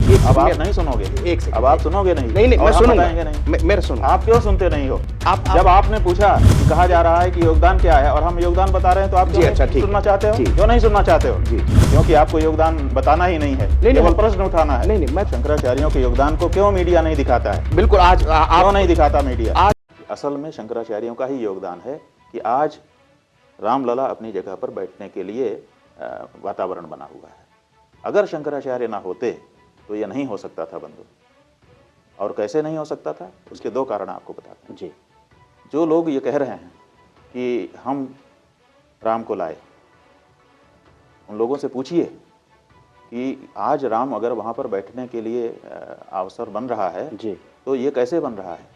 अब आप नहीं सुनोगे, एक सेकंड, अब आप सुनोगे नहीं। नहीं मैं और हम सुनूंगा, बताएंगे नहीं। मेरा सुनो। आप क्यों सुनते नहीं हो? आप जब आपने पूछा कि कहा जा रहा है कि योगदान क्या है और हम योगदान बता रहे हैं तो आप क्यों अच्छा, नहीं ठीक। सुनना चाहते हो? जी। क्यों नहीं सुनना चाहते हो? जी। क्योंकि आपको योगदान बताना ही नहीं है, केवल प्रश्न उठाना है। नहीं मैं शंकराचार्यों के योगदान को क्यों मीडिया नहीं दिखाता है? बिल्कुल आज क्यों नहीं दिखाता मीडिया? आज असल में शंकराचार्यों का ही योगदान है कि आज रामलला अपनी जगह पर बैठने के लिए वातावरण बना हुआ है। अगर शंकराचार्य ना होते तो ये नहीं हो सकता था बंधु। और कैसे नहीं हो सकता था, उसके दो कारण आपको बताते हैं। जी। जो लोग ये कह रहे हैं कि हम राम को लाए, उन लोगों से पूछिए कि आज राम अगर वहाँ पर बैठने के लिए अवसर बन रहा है जी। तो ये कैसे बन रहा है?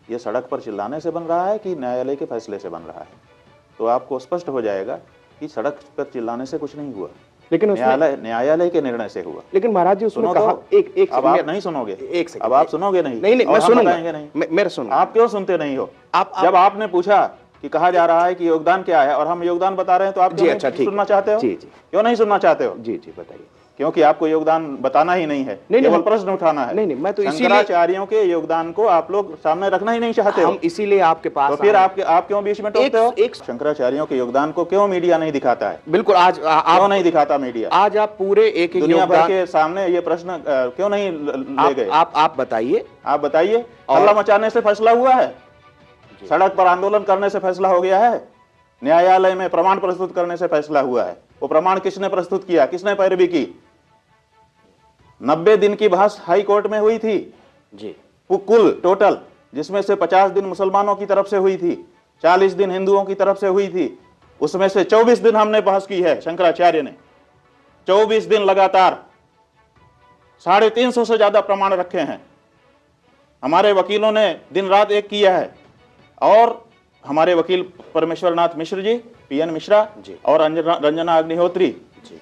ये सड़क पर चिल्लाने से बन रहा है कि न्यायालय के फैसले से बन रहा है? तो आपको स्पष्ट हो जाएगा कि सड़क पर चिल्लाने से कुछ नहीं हुआ, लेकिन न्यायालय के निर्णय से हुआ। लेकिन महाराज जी उसमें कहा एक अब आप नहीं सुनोगे, एक सेकंड, अब आप सुनोगे नहीं। नहीं मैं सुनूंगा, नहीं, मेरा सुनो। आप क्यों सुनते नहीं हो? जब आपने पूछा कि कहा जा रहा है कि योगदान क्या है और हम योगदान बता रहे हैं तो आप क्यों नहीं सुनना चाहते हो? जी जी। क्यों नहीं सुनना चाहते हो? जी जी बताइए। क्योंकि आपको योगदान बताना ही नहीं है, केवल प्रश्न उठाना है। नहीं मैं तो शंकराचार्यों के योगदान को आप लोग सामने रखना ही नहीं चाहते हो। हम इसीलिए आपके पास तो फिर आप क्यों बीच में टोकते हो? शंकराचार्यों के योगदान को क्यों मीडिया नहीं दिखाता है? बिल्कुल आज क्यों नहीं दिखाता मीडिया? आज आप पूरे एक दुनिया भर के सामने ये प्रश्न क्यों नहीं ले गए? आप बताइए, आप बताइए। हल्ला मचाने से फैसला हुआ है? सड़क पर आंदोलन करने से फैसला हो गया है? न्यायालय में प्रमाण प्रस्तुत करने से फैसला हुआ है? वो प्रमाण किसने प्रस्तुत किया, किसने पैरवी की? 90 दिन की बहस हाई कोर्ट में हुई थी जी, कुल टोटल, जिसमें से 50 दिन मुसलमानों की तरफ से हुई थी, 40 दिन हिंदुओं की तरफ से हुई थी। उसमें से 24 दिन हमने बहस की है, शंकराचार्य ने 24 दिन लगातार 350 से ज्यादा प्रमाण रखे हैं। हमारे वकीलों ने दिन रात एक किया है। और हमारे वकील परमेश्वरनाथ मिश्र जी, पीएन मिश्रा और रंजना अग्निहोत्री,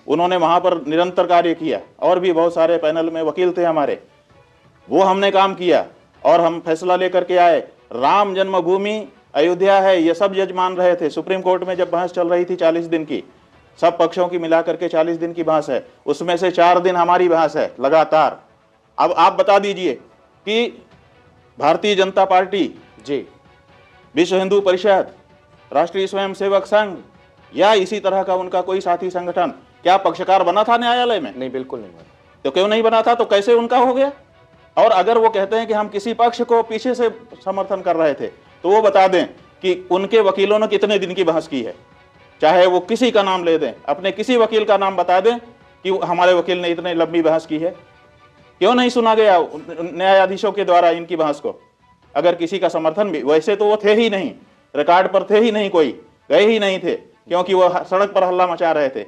उन्होंने वहां पर निरंतर कार्य किया। और भी बहुत सारे पैनल में वकील थे हमारे, वो हमने काम किया और हम फैसला लेकर के आए। राम जन्मभूमि अयोध्या है, ये सब जज मान रहे थे। सुप्रीम कोर्ट में जब बहस चल रही थी 40 दिन की, सब पक्षों की मिलाकर के 40 दिन की बहस है, उसमें से 4 दिन हमारी बहस है लगातार। अब आप बता दीजिए कि भारतीय जनता पार्टी जी, विश्व हिंदू परिषद, राष्ट्रीय स्वयंसेवक संघ या इसी तरह का उनका कोई साथी संगठन क्या पक्षकार बना था न्यायालय में? नहीं, बिल्कुल नहीं बना। तो क्यों नहीं बना था? तो कैसे उनका हो गया? और अगर वो कहते हैं कि हम किसी पक्ष को पीछे से समर्थन कर रहे थे, तो वो बता दें कि उनके वकीलों ने कितने दिन की बहस की है। चाहे वो किसी का नाम ले दें, अपने किसी वकील का नाम बता दें कि हमारे वकील ने इतने लंबी बहस की है। क्यों नहीं सुना गया न्यायाधीशों के द्वारा इनकी बहस को? अगर किसी का समर्थन भी, वैसे तो वो थे ही नहीं, रिकॉर्ड पर थे ही नहीं, कोई गए ही नहीं थे, क्योंकि वो सड़क पर हल्ला मचा रहे थे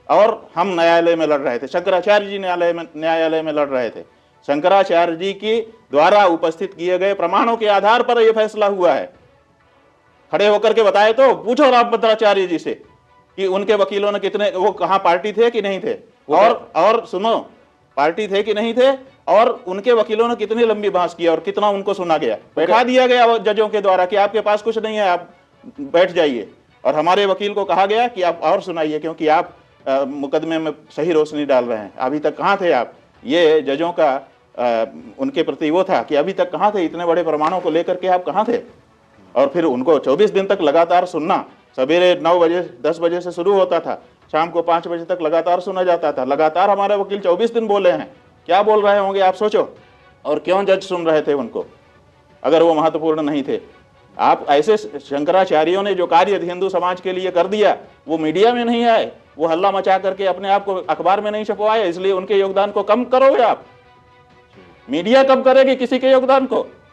और हम न्यायालय में लड़ रहे थे। शंकराचार्य जी न्यायालय में लड़ रहे थे। शंकराचार्य जी के द्वारा उपस्थित किए गए प्रमाणों के आधार पर यह फैसला हुआ है। खड़े होकर के बताए तो, पूछो रामभद्राचार्य जी से कि उनके वकीलों ने कितने, वो कहाँ पार्टी थे कि नहीं थे, और सुनो, पार्टी थे कि नहीं थे, और उनके वकीलों ने कितनी लंबी बहस की और कितना उनको सुना गया। बैठा दिया गया जजों के द्वारा कि आपके पास कुछ नहीं है, आप बैठ जाइए। और हमारे वकील को कहा गया कि आप और सुनाइए, क्योंकि आप मुकदमे में सही रोशनी डाल रहे हैं। अभी तक कहाँ थे आप? ये जजों का उनके प्रति वो था कि अभी तक कहाँ थे, इतने बड़े प्रमाणों को लेकर के आप कहाँ थे? और फिर उनको 24 दिन तक लगातार सुनना। सवेरे 9 बजे 10 बजे से शुरू होता था, शाम को 5 बजे तक लगातार सुना जाता था। लगातार हमारे वकील 24 दिन बोले हैं। क्या बोल रहे होंगे आप सोचो। और क्यों जज सुन रहे थे उनको, अगर वो महत्वपूर्ण नहीं थे? आप ऐसे शंकराचार्यों ने जो कार्य हिंदू समाज के लिए कर दिया, वो मीडिया में नहीं आए, वो हल्ला मचा करके अपने आप को अखबार में नहीं छपवाए, इसलिए उनके योगदान को कम करोगे आप? मीडिया कम करेगी किसी के योगदान को?